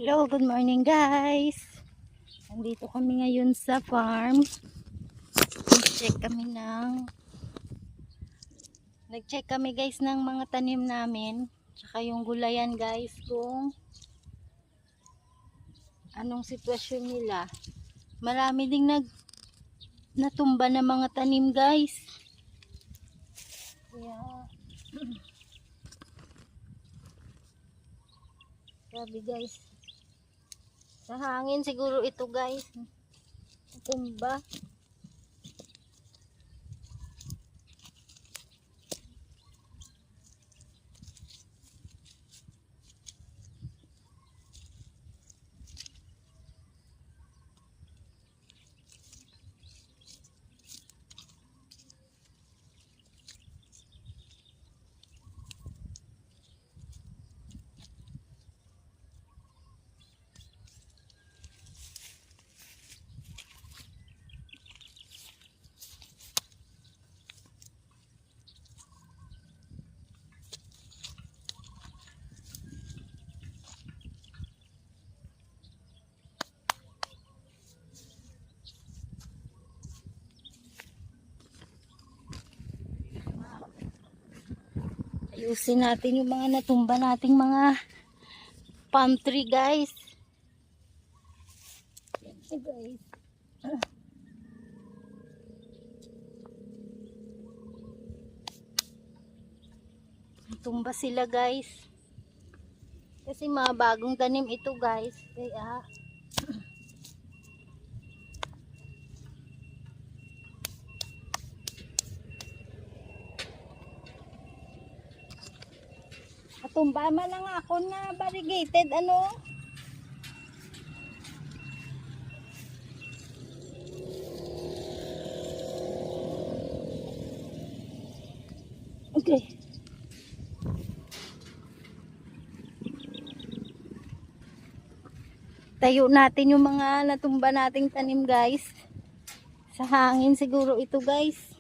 Hello, good morning guys. Nandito kami ngayon sa farm. Nag-check kami guys ng mga tanim namin. Tsaka yung gulayan guys kung anong sitwasyon nila. Marami ding natumba na mga tanim guys. Kaya sabi guys, sa hangin siguro ito guys. Natumba. Ayusin natin yung mga natumba nating mga palm tree guys. Hey guys. Natumba sila guys. Kasi mga bagong tanim ito guys. Kaya natumba man lang ako na variegated ano. Okay. Tayo natin yung mga natumba nating tanim guys. Sa hangin siguro ito guys.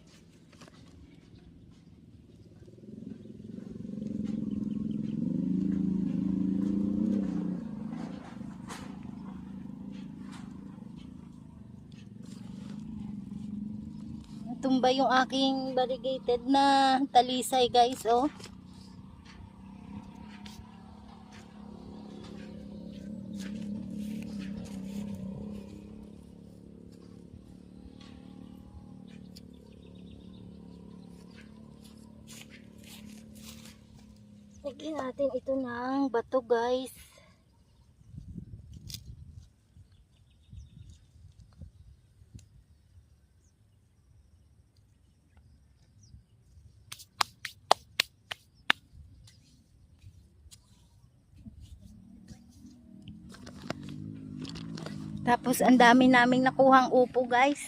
Natumba yung aking variegated na talisay guys oh. Lagyan natin ito ng bato guys. Tapos ang dami naming nakuhang upo guys.